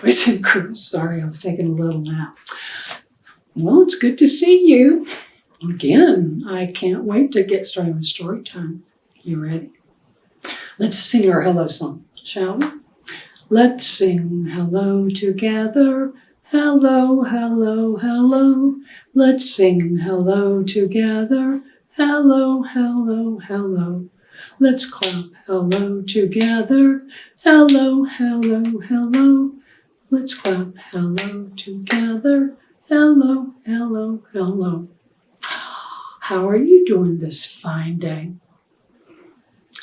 boys and girls. Sorry, I was taking a little nap. Well, it's good to see you. Again, I can't wait to get started with story time. You ready? Let's sing our hello song, shall we? Let's sing hello together. Hello, hello, hello. Let's sing hello together. Hello, hello, hello. Let's clap hello together. Hello, hello, hello. Let's clap hello together. Hello, hello, hello. How are you doing this fine day?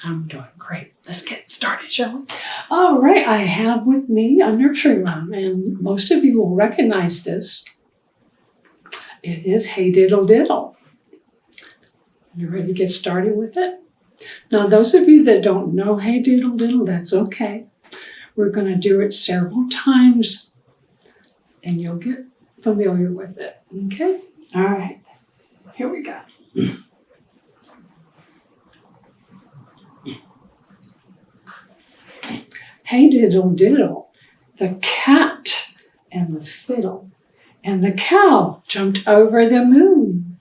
I'm doing great. Let's get started, shall we? All right, I have with me a nursery rhyme, and most of you will recognize this. It is Hey Diddle Diddle. You ready to get started with it? Now, those of you that don't know Hey Diddle Diddle, that's okay. We're going to do it several times, and you'll get familiar with it, okay? All right, here we go. Hey diddle diddle, the cat and the fiddle, and the cow jumped over the moon.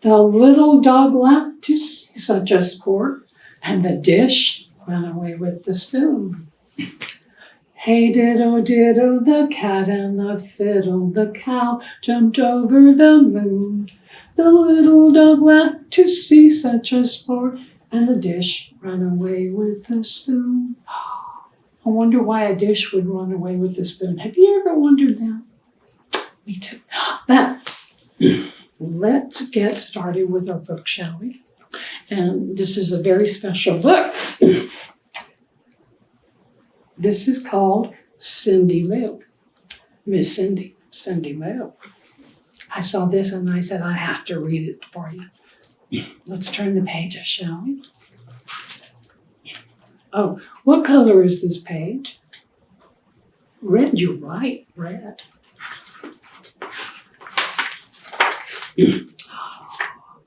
The little dog laughed to see such a sport, and the dish ran away with the spoon. Hey diddle diddle, the cat and the fiddle, the cow jumped over the moon. The little dog laughed to see such a sport, and the dish ran away with the spoon. I wonder why a dish would run away with the spoon. Have you ever wondered that? Me too. But let's get started with our book, shall we? And this is a very special book. This is called Cindy Moo. Miss Cindy Moo. I saw this and I said, I have to read it for you. Let's turn the pages, shall we? Oh, what color is this page? Red, you're right, red.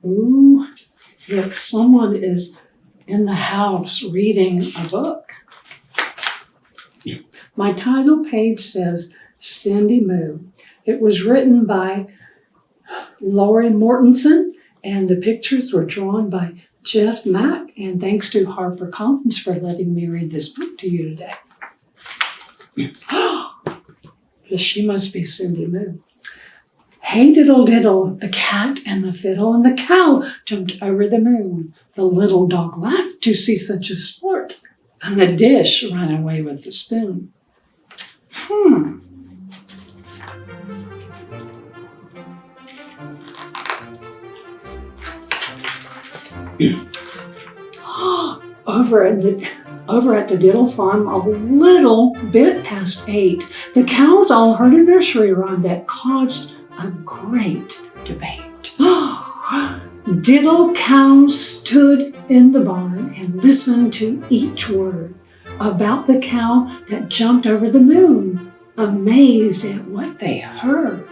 Ooh, look, someone is in the house reading a book. My title page says Cindy Moo. It was written by Laurie Mortensen, and the pictures were drawn by Jeff Mack, and thanks to HarperCollins for letting me read this book to you today. She must be Cindy Moo. Hey diddle diddle, the cat and the fiddle and the cow jumped over the moon. The little dog laughed to see such a sport, and the dish ran away with the spoon. Over at the Diddle Farm, a little bit past 8, the cows all heard a nursery rhyme that caused a great debate. Diddle cows stood in the barn and listened to each word about the cow that jumped over the moon, amazed at what they heard.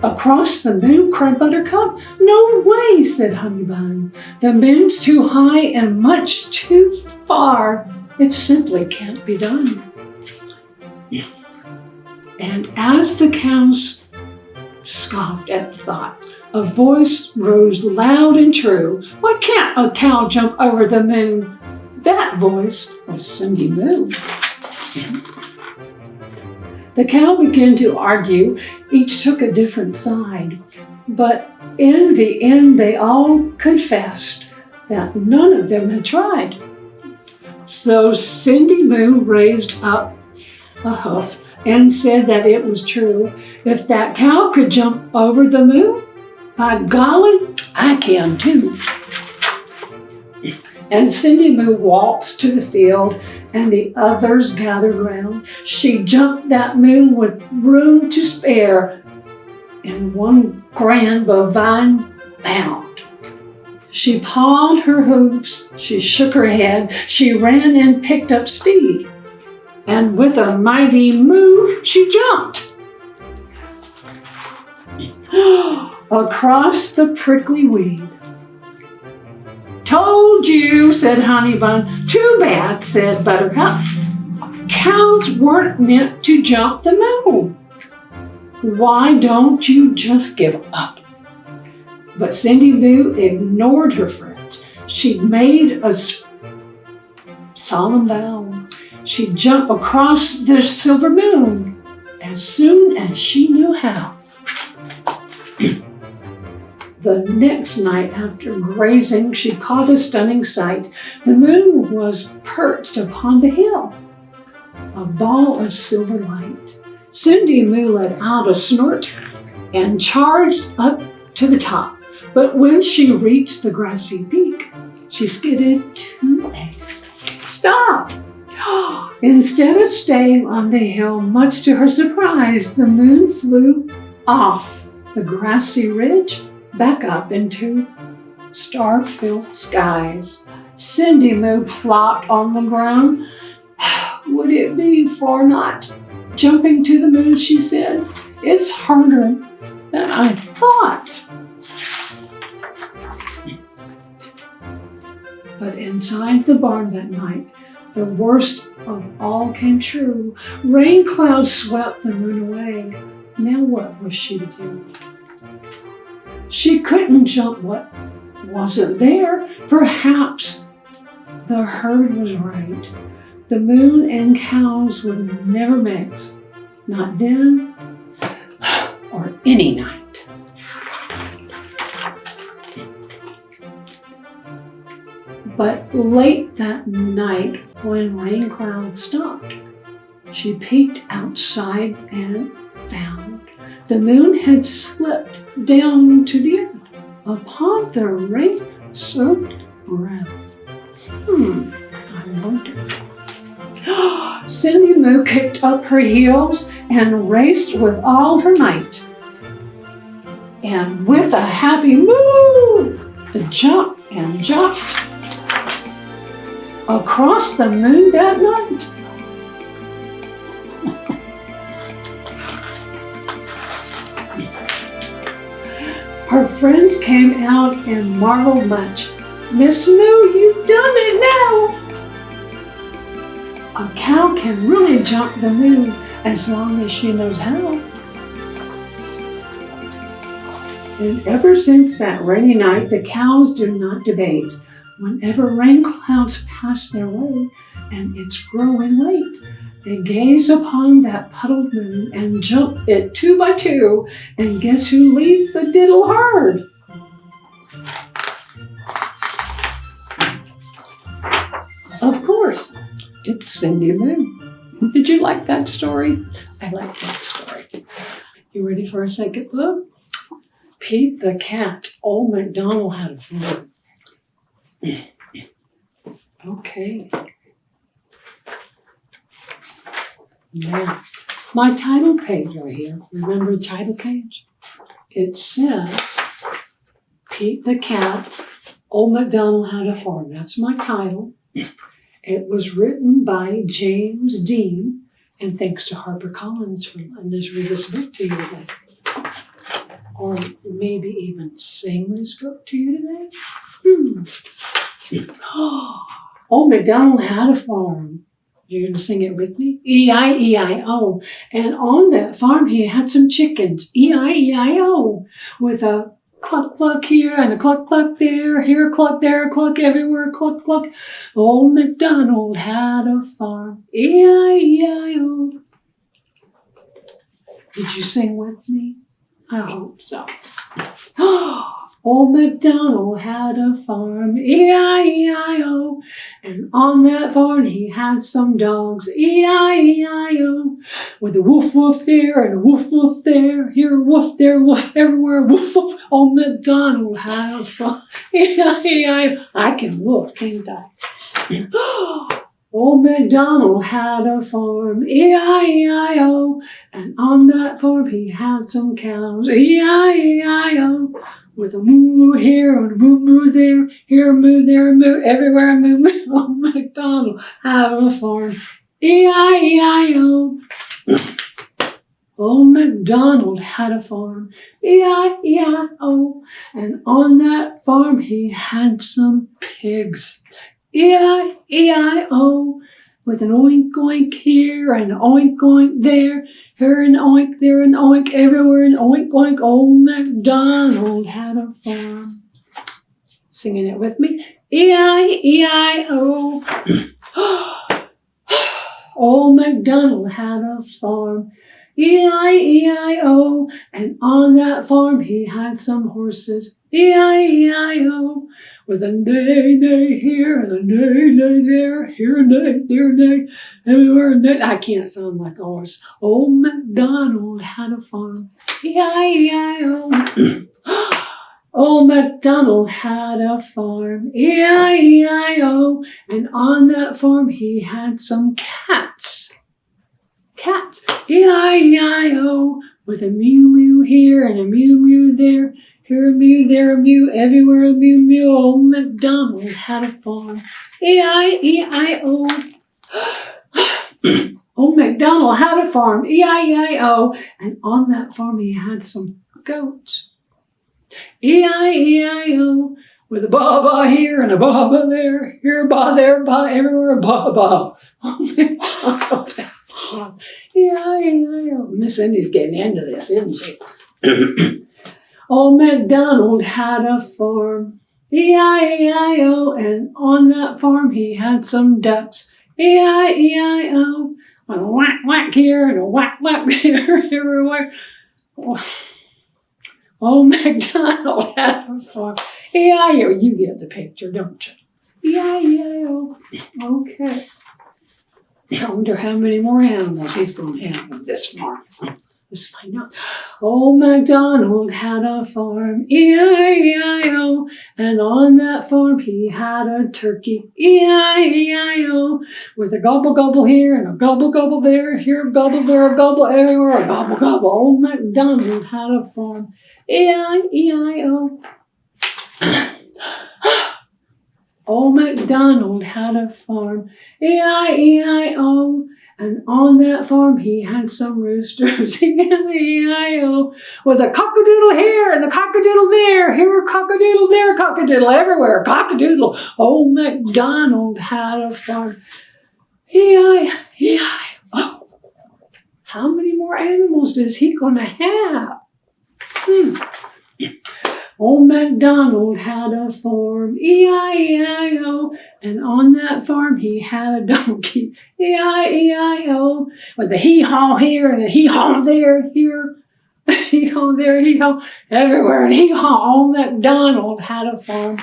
Across the moon, cried Buttercup. No way, said Honeybun. The moon's too high and much too far. It simply can't be done. And as the cows scoffed at the thought, a voice rose loud and true. Why can't a cow jump over the moon? That voice was Cindy Moo. The cow began to argue. Each took a different side. But in the end, they all confessed that none of them had tried. So Cindy Moo raised up a hoof and said that it was true. If that cow could jump over the moon, by golly, I can too. And Cindy Moo waltzed to the field, and the others gathered round. She jumped that moon with room to spare in one grand bovine bound. She pawed her hooves, she shook her head, she ran and picked up speed, and with a mighty moo, she jumped across the prickly weed. Told you, said Honeybun. Too bad, said Buttercup. Cows weren't meant to jump the moon. Why don't you just give up? But Cindy Lou ignored her friends. She'd made a solemn vow. She'd jump across the silver moon as soon as she knew how. The next night after grazing, she caught a stunning sight. The moon was perched upon the hill, a ball of silver light. Cindy Moo let out a snort and charged up to the top. But when she reached the grassy peak, she skidded to a stop. Instead of staying on the hill, much to her surprise, the moon flew off the grassy ridge back up into star-filled skies. Cindy Moo plopped on the ground. Would it be for not jumping to the moon, she said. It's harder than I thought. But inside the barn that night, the worst of all came true. Rain clouds swept the moon away. Now what was she to do? She couldn't jump what wasn't there. Perhaps the herd was right. The moon and cows would never mix. Not then or any night. But late that night, when rain clouds stopped, she peeked outside and found the moon had slipped down to the earth upon the rain-soaked ground. I wonder. Cindy Moo kicked up her heels and raced with all her might. And with a happy moo, the jump and jumped across the moon that night. Her friends came out and marveled much. Miss Moo, you've done it now! A cow can really jump the moon as long as she knows how. And ever since that rainy night, the cows do not debate. Whenever rain clouds pass their way, and it's growing late, they gaze upon that puddled moon and jump it 2 by 2, and guess who leads the diddle herd? Of course, it's Cindy Moo. Did you like that story? I like that story. You ready for a second book? Pete the Cat. Old Macdonald Had a Farm. Okay. Now, my title page right here. Remember the title page? It says, Pete the Cat, Old Macdonald Had a Farm. That's my title. It was written by James Dean, and thanks to HarperCollins for letting us read this book to you today. Or maybe even sing this book to you today. Old Macdonald had a farm. You're going to sing it with me? E-I-E-I-O. And on that farm, he had some chickens. E-I-E-I-O. With a cluck, cluck here and a cluck, cluck there. Here a cluck, there a cluck, everywhere a cluck, cluck. Old Macdonald had a farm. E-I-E-I-O. Did you sing with me? I hope so. Old Macdonald had a farm, E-I-E-I-O, and on that farm he had some dogs, E-I-E-I-O, with a woof woof here and a woof woof there, here a woof, there a woof, everywhere woof woof. Old Macdonald had a farm, E-I-E-I-O. I can woof, can't I? Old Macdonald had a farm, E-I-E-I-O, and on that farm he had some cows, E-I-E-I-O, with a moo here and a moo moo there, here a moo, there a moo, everywhere a moo moo. Old Macdonald had a farm, E-I-E-I-O. Old Macdonald Macdonald had a farm, E-I-E-I-O, and on that farm he had some pigs, E-I-E-I-O, with an oink oink here and an oink oink there, here an oink, there an oink, everywhere an oink oink. Old Macdonald had a farm. Singing it with me, E-I-E-I-O. Old Macdonald had a farm, E-I-E-I-O, and on that farm he had some horses, E-I-E-I-O, with a neigh-neigh here and a neigh-neigh there, here a neigh, there a neigh, everywhere a neigh. I can't sound like a horse. Old Macdonald had a farm, E-I-E-I-O. Old Macdonald had a farm, E-I-E-I-O, and on that farm he had some cats. Cats, E-I-E-I-O, with a mew-mew here and a mew-mew there, here a mew, there a mew, everywhere a mew-mew. Old Macdonald had a farm, E-I-E-I-O. Old Macdonald had a farm, E-I-E-I-O, and on that farm he had some goats. E-I-E-I-O, with a ba-ba here and a ba-ba there, here a ba, there a ba, everywhere a ba-ba. Oh, Macdonald. E-I-E-I-O. Miss Cindy's getting into this, isn't she? Old Macdonald had a farm, E-I-E-I-O, and on that farm he had some ducks, E-I-E-I-O, with a whack whack here and a whack whack there, everywhere. Old Macdonald had a farm. E-I-E-I-O. You get the picture, don't you? E-I-E-I-O. Okay. I wonder how many more animals he's going to have on this farm. Let's find out. Old Macdonald had a farm, E-I-E-I-O, and on that farm he had a turkey, E-I-E-I-O, with a gobble gobble here and a gobble gobble there, here a gobble, there a gobble, everywhere a gobble gobble. Old Macdonald had a farm, E-I-E-I-O. Old Macdonald had a farm, E-I-E-I-O, and on that farm he had some roosters, E-I-E-I-O, with a cock-a-doodle here and a cock-a-doodle there, here a cock-a-doodle, there a cock-a-doodle, everywhere a cock-a-doodle. Old Macdonald had a farm, E-I-E-I-O. How many more animals is he going to have? Old Macdonald had a farm, E-I-E-I-O, and on that farm he had a donkey, E-I-E-I-O, with a hee-haw here and a hee-haw there, here, hee-haw there, hee-haw, everywhere, and hee-haw. Old Macdonald had a farm,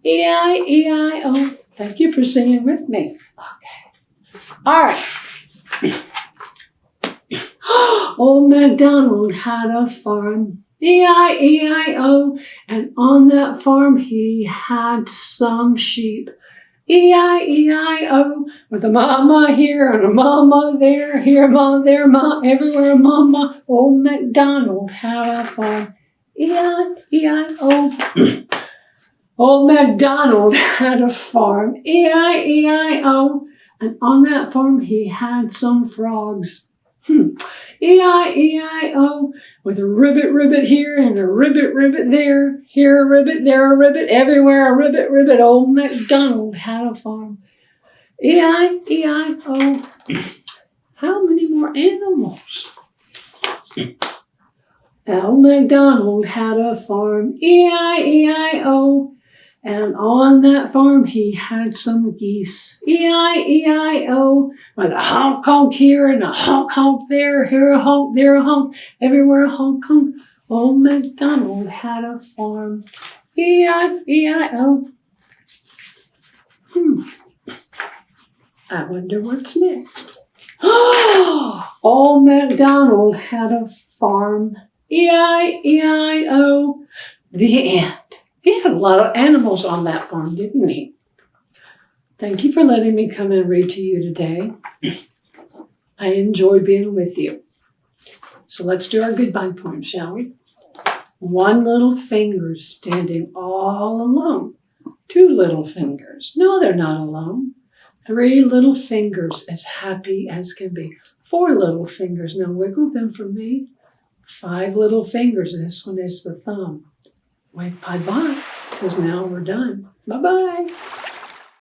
E-I-E-I-O. Thank you for singing with me. Okay. All right. Old Macdonald had a farm, E-I-E-I-O, and on that farm he had some sheep, E-I-E-I-O, with a mama here and a mama there, here a mama, there a mama, everywhere a mama. Old Macdonald had a farm, E-I-E-I-O. Old Macdonald had a farm, E-I-E-I-O, and on that farm he had some frogs. E-I-E-I-O, with a ribbit here and a ribbit there, here a ribbit, there a ribbit, everywhere a ribbit. Old Macdonald had a farm, E-I-E-I-O. How many more animals? Old Macdonald had a farm, E-I-E-I-O, and on that farm he had some geese, E-I-E-I-O, with a honk honk here and a honk honk there, here a honk, there a honk, everywhere a honk honk. Old Macdonald had a farm, E-I-E-I-O. I wonder what's next. Old Macdonald had a farm, E-I-E-I-O. The end. He had a lot of animals on that farm, didn't he? Thank you for letting me come and read to you today. I enjoy being with you. So let's do our goodbye poem, shall we? One little finger standing all alone. Two little fingers. No, they're not alone. Three little fingers as happy as can be. 4 little fingers. Now wiggle them for me. 5 little fingers. This one is the thumb. Wave bye-bye, because now we're done. Bye-bye.